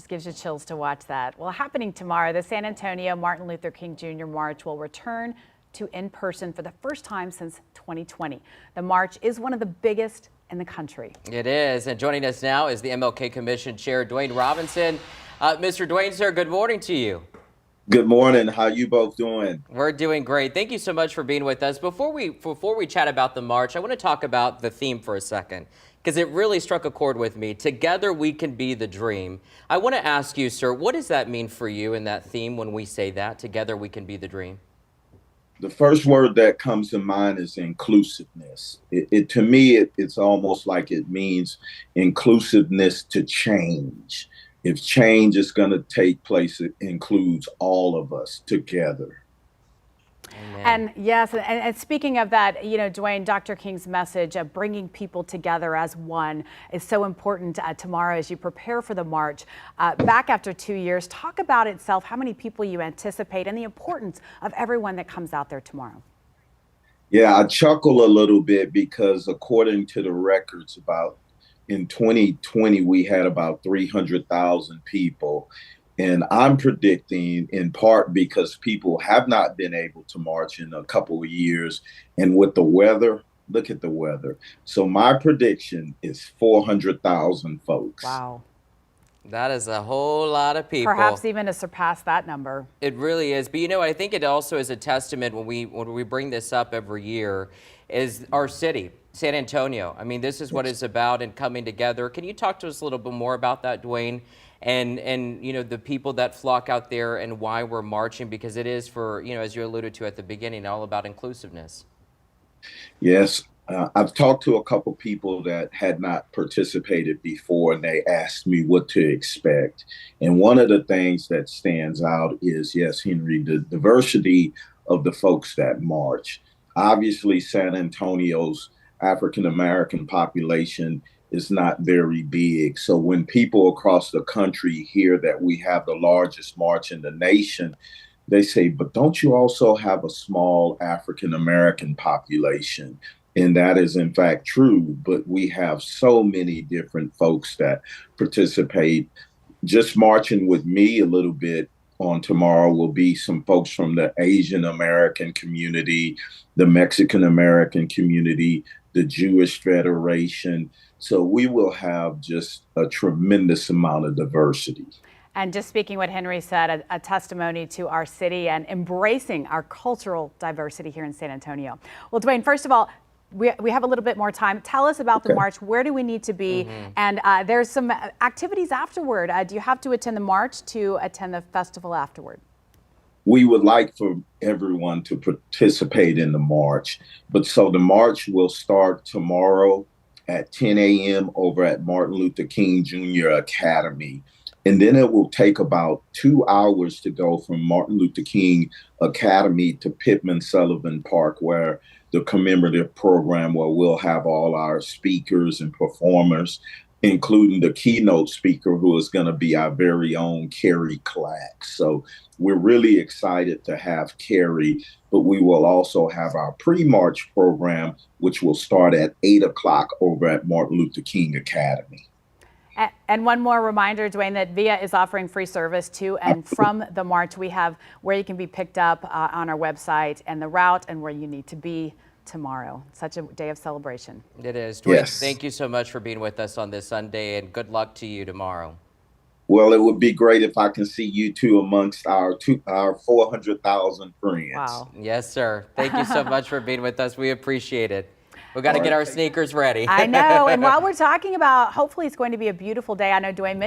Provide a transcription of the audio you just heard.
Just gives you chills to watch that. Well, happening tomorrow, the San Antonio Martin Luther King Jr. March will return to in person for the first time since 2020. The march is one of the biggest in the country. It is. And joining us now is the MLK Commission Chair, Dwayne Robinson. Mr. Dwayne, sir, good morning to you. Good morning. How you both doing? We're doing great. Thank you so much for being with us. Before we chat about the march, I want to talk about the theme for a second, because it really struck a chord with me. Together we can be the dream. I want to ask you, sir, what does that mean for you in that theme when we say that, together we can be the dream? The first word that comes to mind is inclusiveness. To me, it's almost like it means inclusiveness to change. If change is going to take place, it includes all of us together. Amen. And yes, and speaking of that, you know, Dwayne, Dr. King's message of bringing people together as one is so important tomorrow as you prepare for the march. Back after 2 years, talk about itself, how many people you anticipate, and the importance of everyone that comes out there tomorrow. Yeah, I chuckle a little bit because according to the records, in 2020, we had about 300,000 people. And I'm predicting, in part because people have not been able to march in a couple of years. And with the weather, look at the weather. So my prediction is 400,000 folks. Wow. That is a whole lot of people. Perhaps even to surpass that number. It really is. But you know, I think it also is a testament when we bring this up every year, is our city, San Antonio. I mean, this is what it's about, and coming together. Can you talk to us a little bit more about that, Dwayne? And you know, the people that flock out there and why we're marching, because it is, for, you know, as you alluded to at the beginning, all about inclusiveness. Yes. I've talked to a couple people that had not participated before, and they asked me what to expect. And one of the things that stands out is, yes, Henry, the diversity of the folks that march. Obviously, San Antonio's African-American population is not very big. So when people across the country hear that we have the largest march in the nation, they say, but don't you also have a small African-American population? And that is in fact true, but we have so many different folks that participate. Just marching with me a little bit on tomorrow will be some folks from the Asian American community, the Mexican American community, the Jewish Federation. So we will have just a tremendous amount of diversity. And just speaking what Henry said, a testimony to our city and embracing our cultural diversity here in San Antonio. Well, Dwayne, first of all, we have a little bit more time. Tell us about the march. Where do we need to be? And there's some activities afterward. Do you have to attend the march to attend the festival afterward? We would like for everyone to participate in the march. But so the march will start tomorrow at 10 a.m. over at Martin Luther King Jr. Academy. And then it will take about 2 hours to go from Martin Luther King Academy to Pittman Sullivan Park, where the commemorative program, where we'll have all our speakers and performers, including the keynote speaker, who is going to be our very own Carrie Clack. So we're really excited to have Carrie, but we will also have our pre-march program, which will start at 8 o'clock over at Martin Luther King Academy. And one more reminder, Dwayne, that VIA is offering free service to and from the march. We have where you can be picked up on our website, and the route, and where you need to be tomorrow. Such a day of celebration. It is. Dwayne, yes. Thank you so much for being with us on this Sunday, and good luck to you tomorrow. Well, it would be great if I can see you two amongst our 400,000 friends. Wow. Yes, sir. Thank you so much for being with us. We appreciate it. We got to get our sneakers ready. I know. And while we're talking about, hopefully it's going to be a beautiful day. I know Dwayne